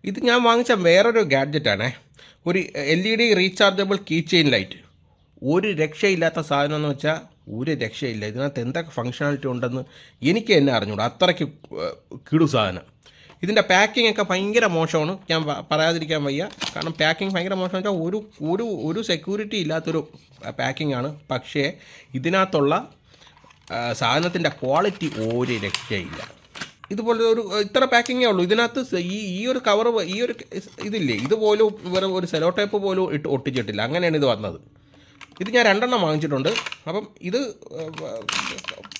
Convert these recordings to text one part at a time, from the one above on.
ഇത് ഞാൻ വാങ്ങിച്ച വേറൊരു ഗാഡ്ജറ്റാണേ. ഒരു LED rechargeable key chain light. ഒരു രക്ഷയില്ലാത്ത സാധനം എന്ന് വെച്ചാൽ ഒരു രക്ഷയില്ല. ഇതിനകത്ത് എന്തൊക്കെ ഫങ്ഷണാലിറ്റി ഉണ്ടെന്ന് എനിക്ക് തന്നെ അറിഞ്ഞൂടാ, അത്രയ്ക്ക് കിടു സാധനം. ഇതിൻ്റെ പാക്കിംഗ് ഒക്കെ ഭയങ്കര മോശമാണ്, ഞാൻ പറയാതിരിക്കാൻ വയ്യ. കാരണം പാക്കിംഗ് ഭയങ്കര മോശം വെച്ചാൽ ഒരു ഒരു ഒരു സെക്യൂരിറ്റി ഇല്ലാത്തൊരു പാക്കിംഗ് ആണ്. പക്ഷേ ഇതിനകത്തുള്ള സാധനത്തിൻ്റെ ക്വാളിറ്റി ഒരു രക്ഷയില്ല. ഇതുപോലെ ഇത്ര പാക്കിങ്ങേ ഉള്ളൂ ഇതിനകത്ത്. ഈ ഒരു കവർ, ഈ ഒരു ഇതില്ലേ, ഇതുപോലും വേറെ ഒരു സെലോ ടേപ്പ് പോലും ഒട്ടിച്ചിട്ടില്ല. അങ്ങനെയാണ് ഇത് വന്നത്. ഇത് ഞാൻ 2 എണ്ണം വാങ്ങിച്ചിട്ടുണ്ട്. അപ്പം ഇത്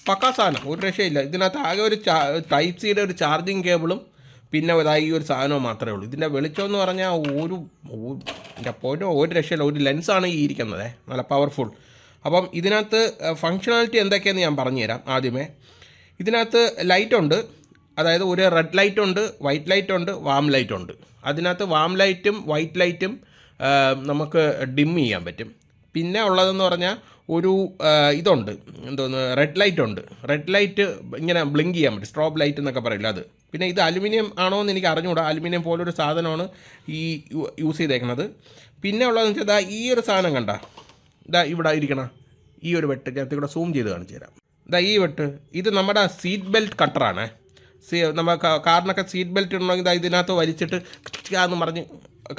പക്കാ സാധനം, ഒരു രക്ഷയില്ല. ഇതിനകത്ത് ആകെ ഒരു ടൈപ്പ് സിയുടെ ഒരു ചാർജിങ് കേബിളും പിന്നെ ഈ ഒരു സാധനവും മാത്രമേ ഉള്ളൂ. ഇതിൻ്റെ വെളിച്ചം എന്ന് പറഞ്ഞാൽ ഒരു രക്ഷയില്ല. ഒരു ലെൻസാണ് ഈ ഇരിക്കുന്നത്, നല്ല പവർഫുൾ. അപ്പം ഇതിനകത്ത് ഫങ്ഷണാലിറ്റി എന്തൊക്കെയാണെന്ന് ഞാൻ പറഞ്ഞുതരാം. ആദ്യമേ ഇതിനകത്ത് ലൈറ്റുണ്ട്, അതായത് ഒരു റെഡ് ലൈറ്റ് ഉണ്ട്, വൈറ്റ് ലൈറ്റ് ഉണ്ട്, വാം ലൈറ്റ് ഉണ്ട്. അതിനകത്ത് വാം ലൈറ്റും വൈറ്റ് ലൈറ്റും നമുക്ക് ഡിം ചെയ്യാൻ പറ്റും. പിന്നെ ഉള്ളതെന്ന് പറഞ്ഞാൽ ഒരു ഇതുണ്ട്, എന്തോന്ന്, റെഡ് ലൈറ്റ് ഉണ്ട്. റെഡ് ലൈറ്റ് ഇങ്ങനെ ബ്ലിങ്ക് ചെയ്യാൻ പറ്റും, സ്ട്രോബ് ലൈറ്റ് എന്നൊക്കെ പറയില്ല അത്. പിന്നെ ഇത് അലുമിനിയം ആണോ എന്ന് എനിക്ക് അറിഞ്ഞുകൂടാ. അലുമിനിയം പോലൊരു സാധനമാണ് ഈ യൂസ് ചെയ്തേക്കുന്നത്. പിന്നെ ഉള്ളതെന്ന് വെച്ചാൽ ഈ ഒരു സാധനം കണ്ട, ഇവിടെ ഇരിക്കണം, ഈ ഒരു വെട്ട് ഞാൻ ഇവിടെ സൂം ചെയ്ത് കാണിച്ചു തരാം. ഈ വെട്ട് ഇത് നമ്മുടെ സീറ്റ് ബെൽറ്റ് കട്ടറാണ്. നമ്മൾ കാറിനൊക്കെ സീറ്റ് ബെൽറ്റ് ഇടണമെങ്കിൽ ഇതിനകത്ത് വലിച്ചിട്ട് എന്ന് പറഞ്ഞ്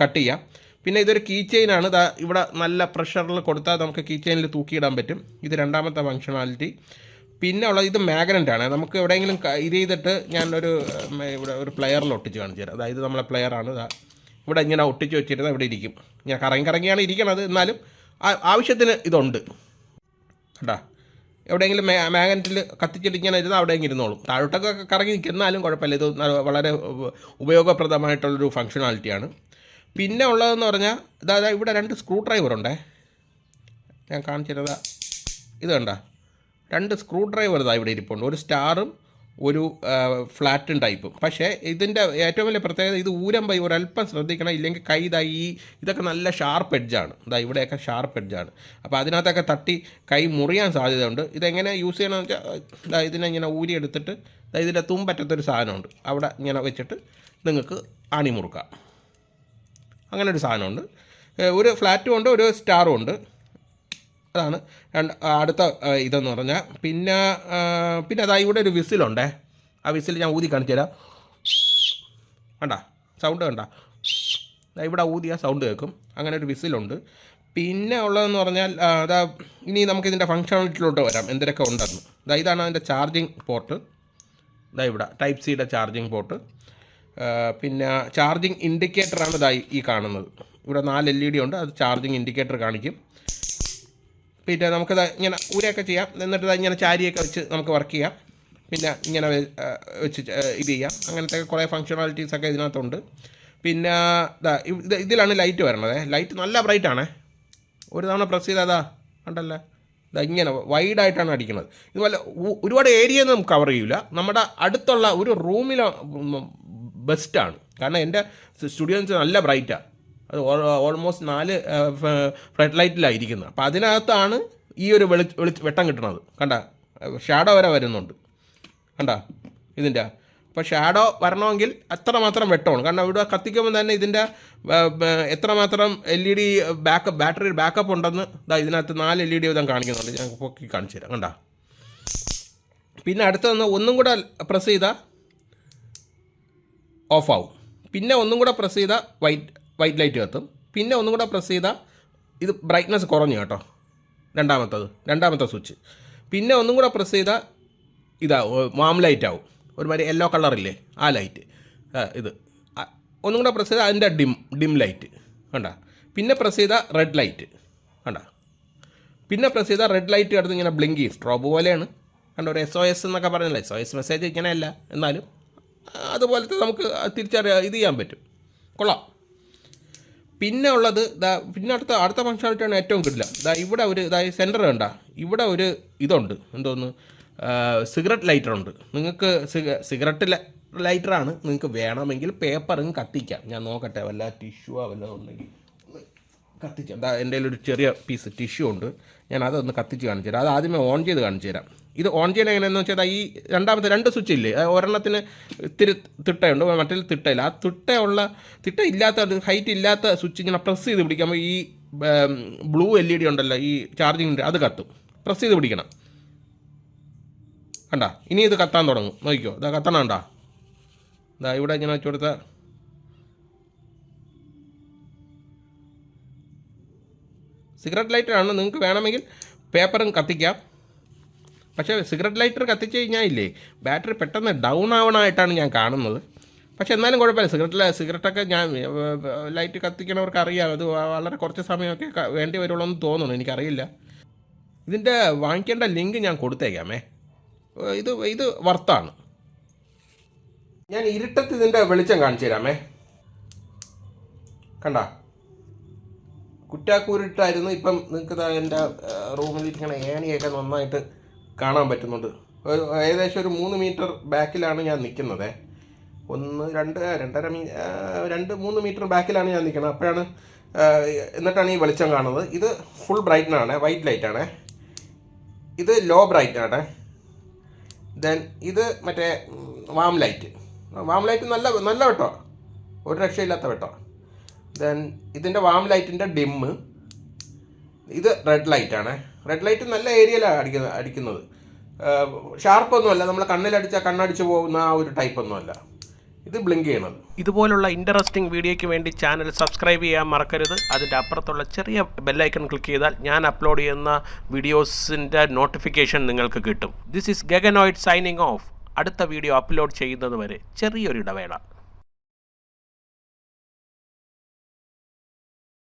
കട്ട് ചെയ്യാം. പിന്നെ ഇതൊരു കീ ചെയിനാണ്. ഇവിടെ നല്ല പ്രഷറിൽ കൊടുത്താൽ നമുക്ക് കീ ചെയിനിൽ തൂക്കിയിടാൻ പറ്റും. ഇത് രണ്ടാമത്തെ ഫങ്ഷണാലിറ്റി. പിന്നെ ഉള്ളത് ഇത് മാഗ്നറ്റാണ്. നമുക്ക് എവിടെയെങ്കിലും ഇത് ചെയ്തിട്ട് ഇവിടെ ഒരു പ്ലെയറിൽ ഒട്ടിച്ച് കാണിച്ചു തരാം. അതായത് നമ്മളെ പ്ലെയറാണ്. ഇവിടെ ഇങ്ങനെ ഒട്ടിച്ച് വെച്ചിരുന്നാൽ ഇവിടെ ഇരിക്കും. ഞാൻ കറങ്ങിയാണ് ഇരിക്കണത്, എന്നാലും ആവശ്യത്തിന് ഇതുണ്ട് കേട്ടോ. എവിടെയെങ്കിലും മാഗ്നറ്റിൽ കത്തിച്ചിട്ട് ഇങ്ങനെ ഇരുന്നാൽ അവിടെയെങ്കിലും ഇരുന്നോളും. താഴോട്ടൊക്കെ കറങ്ങി നിൽക്കുന്നാലും കുഴപ്പമില്ല. ഇത് വളരെ ഉപയോഗപ്രദമായിട്ടുള്ളൊരു ഫങ്ഷണാലിറ്റിയാണ്. പിന്നെ ഉള്ളതെന്ന് പറഞ്ഞാൽ ഇവിടെ 2 സ്ക്രൂ ഡ്രൈവർ ഉണ്ടേ. ഞാൻ കാണിച്ചിരുന്നത് ഇത് കണ്ട, 2 സ്ക്രൂ ഡ്രൈവർ ഇവിടെ ഇരിപ്പുണ്ട്. ഒരു സ്റ്റാറും ഒരു ഫ്ലാറ്റും ടൈപ്പും. പക്ഷേ ഇതിൻ്റെ ഏറ്റവും വലിയ പ്രത്യേകത, ഇത് ഊരമ്പൈ ഒരല്പം ശ്രദ്ധിക്കണം, ഇല്ലെങ്കിൽ കൈ ഇതൊക്കെ നല്ല ഷാർപ്പ് എഡ്ജാണ്. ഇവിടെയൊക്കെ ഷാർപ്പ് എഡ്ജാണ്. അപ്പോൾ അതിനകത്തൊക്കെ തട്ടി കൈ മുറിയാൻ സാധ്യതയുണ്ട്. ഇതെങ്ങനെ യൂസ് ചെയ്യണമെന്ന് വെച്ചാൽ ഇതിനെ ഇങ്ങനെ ഊരിയെടുത്തിട്ട് ഇതിൻ്റെ തുമ്പറ്റത്തൊരു സാധനമുണ്ട്, അവിടെ ഇങ്ങനെ വെച്ചിട്ട് നിങ്ങൾക്ക് ആണി മുറുക്കാം. അങ്ങനെ ഒരു സാധനമുണ്ട്. ഒരു ഫ്ലാറ്റും ഉണ്ട്, ഒരു സ്റ്റാറും ഉണ്ട്. അതാണ് അടുത്ത ഇതെന്ന് പറഞ്ഞാൽ. പിന്നെ ഇവിടെ ഒരു വിസിലുണ്ടേ. ആ വിസിൽ ഞാൻ ഊതി കാണിച്ചു തരാം. കണ്ട സൗണ്ട് കണ്ട, ഇവിടെ ഊതിയ സൗണ്ട് കേൾക്കും. അങ്ങനെ ഒരു വിസിലുണ്ട്. പിന്നെ ഉള്ളതെന്ന് പറഞ്ഞാൽ ഇനി നമുക്കിതിൻ്റെ ഫങ്ഷണാലിറ്റിയിലോട്ട് വരാം, എന്തൊക്കെ ഉണ്ടെന്ന്. ഇതാണ് അതിൻ്റെ ചാർജിങ് പോർട്ട്. ഇവിടെ ടൈപ്പ് സിയുടെ ചാർജിങ് പോർട്ട്. പിന്നെ ചാർജിങ് ഇൻഡിക്കേറ്ററാണ് ഈ കാണുന്നത്. ഇവിടെ 4 LED ഉണ്ട്, അത് ചാർജിങ് ഇൻഡിക്കേറ്റർ കാണിക്കും. പിന്നെ നമുക്കത് ഇങ്ങനെ ഊരൊക്കെ ചെയ്യാം. എന്നിട്ട് ഇങ്ങനെ ചാരിയൊക്കെ വെച്ച് നമുക്ക് വർക്ക് ചെയ്യാം. പിന്നെ ഇങ്ങനെ വെച്ച് ഇത് ചെയ്യാം. അങ്ങനത്തെ കുറേ ഫങ്ഷണാലിറ്റീസൊക്കെ ഇതിനകത്തുണ്ട്. പിന്നെ ഇതിലാണ് ലൈറ്റ് വരണത്. ലൈറ്റ് നല്ല ബ്രൈറ്റാണേ. ഒരു തവണ പ്രസ് ചെയ്താൽ കണ്ടല്ലേ, ഇങ്ങനെ വൈഡായിട്ടാണ് അടിക്കുന്നത്. ഇതുപോലെ ഒരുപാട് ഏരിയ ഒന്നും കവർ ചെയ്യില്ല. നമ്മുടെ അടുത്തുള്ള ഒരു റൂമിൽ ബെസ്റ്റാണ്. കാരണം എൻ്റെ സ്റ്റുഡിയോ എന്ന് വെച്ചാൽ നല്ല ബ്രൈറ്റാണ്. അത് ഓൾമോസ്റ്റ് 4 ഫ്ലഡ് ലൈറ്റിലായിരിക്കുന്നത്. അപ്പോൾ അതിനകത്താണ് ഈ ഒരു വെട്ടം കിട്ടുന്നത്. കണ്ട, ഷാഡോ വരെ വരുന്നുണ്ട്. കണ്ട ഇതിൻ്റെ. അപ്പോൾ ഷാഡോ വരണമെങ്കിൽ അത്രമാത്രം വെട്ടമാണ്. കാരണം ഇവിടെ കത്തിക്കുമ്പോൾ തന്നെ ഇതിൻ്റെ എത്രമാത്രം LED ബാറ്ററി ബാക്കപ്പ് ഉണ്ടെന്ന് ഇതിനകത്ത് 4 LED വീതം കാണിക്കുന്നുണ്ട്. ഞാൻ പൊക്കി കാണിച്ചു തരാം. കണ്ട. പിന്നെ അടുത്തൊന്ന് ഒന്നും കൂടെ പ്രസ് ചെയ്താൽ ഓഫാവും. പിന്നെ ഒന്നും കൂടെ പ്രസ് ചെയ്താൽ വൈറ്റ് ലൈറ്റ് കത്തും. പിന്നെ ഒന്നും കൂടെ പ്രസ് ചെയ്താൽ ഇത് ബ്രൈറ്റ്നസ് കുറഞ്ഞു കേട്ടോ, രണ്ടാമത്തെ സ്വിച്ച്. പിന്നെ ഒന്നും കൂടെ പ്രസ് ചെയ്താൽ വാം ലൈറ്റ് ആവും. ഒരുമാതിരി യെല്ലോ കളറില്ലേ ആ ലൈറ്റ്. ഇത് ഒന്നും കൂടെ പ്രസ് ചെയ്താൽ അതിൻ്റെ ഡിം ലൈറ്റ് കണ്ട. പിന്നെ പ്രസ് ചെയ്താൽ റെഡ് ലൈറ്റ് കണ്ട. പിന്നെ പ്രസ് ചെയ്താൽ റെഡ് ലൈറ്റ് കിടന്ന് ഇങ്ങനെ ബ്ലിങ്ക് ചെയ്യും, സ്ട്രോബ് പോലെയാണ്. കണ്ട, ഒരു SOS എന്നൊക്കെ പറഞ്ഞില്ല. SOS മെസ്സേജ് ഇങ്ങനെയല്ല, എന്നാലും അതുപോലത്തെ നമുക്ക് ഇത് ചെയ്യാൻ പറ്റും. കൊള്ളാം. പിന്നെ ഉള്ളത് പിന്നെ അടുത്ത ഫങ്ഷണാലിറ്റിയാണ് ഏറ്റവും കിട്ടില്ല. ഇവിടെ ഒരു സെൻറ്റർ കണ്ട, ഇവിടെ ഒരു ഇതുണ്ട്, എന്തോന്ന്, സിഗരറ്റ് ലൈറ്ററുണ്ട്. നിങ്ങൾക്ക് സിഗരറ്റ് ലൈറ്ററാണ്. നിങ്ങൾക്ക് വേണമെങ്കിൽ പേപ്പറും കത്തിക്കാം. ഞാൻ നോക്കട്ടെ, വല്ല ടിഷ്യൂവോ വല്ലതും ഉണ്ടെങ്കിൽ കത്തിക്കാം. എൻ്റെ ഒരു ചെറിയ പീസ് ടിഷ്യൂ ഉണ്ട്, ഞാൻ അതൊന്ന് കത്തിച്ച് കാണിച്ചു തരാം. അത് ആദ്യമേ ഓൺ ചെയ്ത് കാണിച്ചു തരാം. ഇത് ഓൺ ചെയ്യണ എങ്ങനെയാണെന്ന് വെച്ചാൽ ഈ രണ്ടാമത്തെ 2 സ്വിച്ച് ഇല്ലേ, ഒരെണ്ണത്തിന് ഇത്തിരി തിട്ടയുണ്ട്, മറ്റേ തിട്ടയില്ല. ആ തിട്ട ഇല്ലാത്ത ഹൈറ്റ് ഇല്ലാത്ത സ്വിച്ച് ഇങ്ങനെ പ്രസ് ചെയ്ത് പിടിക്കുമ്പോൾ ഈ ബ്ലൂ LED ഉണ്ടല്ലോ, ഈ ചാർജിങ്ങിൻ്റെ അത് കത്തും. പ്രസ് ചെയ്ത് പിടിക്കണം. കണ്ടാ, ഇനി ഇത് കത്താൻ തുടങ്ങും. നോക്കിക്കോ, ഇതാ കത്തണം. കണ്ടാ, ഇതാ ഇവിടെ ഇങ്ങനെ വെച്ച് കൊടുത്താൽ സിഗരറ്റ് ലൈറ്ററാണ്. നിങ്ങൾക്ക് വേണമെങ്കിൽ പേപ്പറും കത്തിക്കാം. പക്ഷേ സിഗരറ്റ് ലൈറ്റർ കത്തിച്ച് കഴിഞ്ഞാൽ ഇല്ലേ, ബാറ്ററി പെട്ടെന്ന് ഡൗൺ ആവണമായിട്ടാണ് ഞാൻ കാണുന്നത്. പക്ഷേ എന്നാലും കുഴപ്പമില്ല. സിഗരറ്റൊക്കെ ഞാൻ ലൈറ്റ് കത്തിക്കണവർക്ക് അറിയാം, അത് വളരെ കുറച്ച് സമയമൊക്കെ വേണ്ടി വരുള്ളൂ എന്ന് തോന്നുന്നു, എനിക്കറിയില്ല. ഇതിൻ്റെ വാങ്ങിക്കേണ്ട ലിങ്ക് ഞാൻ കൊടുത്തേക്കാമേ. ഇത് വർത്താണ്. ഞാൻ ഇരുട്ടത്ത് ഇതിൻ്റെ വെളിച്ചം കാണിച്ചു തരാമേ. കണ്ടാ, കുറ്റാക്കൂരിട്ടായിരുന്നു. ഇപ്പം നിങ്ങൾക്ക് എൻ്റെ റൂമിലിരിക്കണ ഏണിയൊക്കെ നന്നായിട്ട് കാണാൻ പറ്റുന്നുണ്ട്. ഏകദേശം ഒരു 3 മീറ്റർ ബാക്കിലാണ് ഞാൻ നിൽക്കുന്നത്. 2-3 മീറ്റർ ബാക്കിലാണ് ഞാൻ നിൽക്കുന്നത്. അപ്പോഴാണ് എന്നിട്ടാണ് ഈ വെളിച്ചം കാണുന്നത്. ഇത് ഫുൾ ബ്രൈറ്റ്നാണ്, വൈറ്റ് ലൈറ്റാണ്. ഇത് ലോ ബ്രൈറ്റാണ്. ദെൻ ഇത് മറ്റേ വാം ലൈറ്റ് നല്ല വെട്ടോ, ഒരു രക്ഷയില്ലാത്ത വെട്ടോ. ദെൻ ഇതിൻ്റെ വാം ലൈറ്റിൻ്റെ ഡിമ്മ്. ഇത് റെഡ് ലൈറ്റാണ്. റെഡ് ലൈറ്റ് നല്ല ഏരിയയിലാണ് അടിക്കുന്നത്. ഷാർപ്പൊന്നുമല്ല, നമ്മൾ കണ്ണിലടിച്ചാൽ കണ്ണടിച്ച് പോകുന്ന ആ ഒരു ടൈപ്പൊന്നുമല്ല. ഇത് ബ്ലിങ്ക് ചെയ്യണത്. ഇതുപോലുള്ള ഇൻട്രസ്റ്റിംഗ് വീഡിയോയ്ക്ക് വേണ്ടി ചാനൽ സബ്സ്ക്രൈബ് ചെയ്യാൻ മറക്കരുത്. അതിൻ്റെ അപ്പുറത്തുള്ള ചെറിയ ബെല്ലൈക്കൺ ക്ലിക്ക് ചെയ്താൽ ഞാൻ അപ്ലോഡ് ചെയ്യുന്ന വീഡിയോസിൻ്റെ നോട്ടിഫിക്കേഷൻ നിങ്ങൾക്ക് കിട്ടും. ദിസ് ഈസ് ഗഗനോയിഡ് സൈനിങ് ഓഫ്. അടുത്ത വീഡിയോ അപ്ലോഡ് ചെയ്യുന്നത് വരെ ചെറിയൊരു ഇടവേള.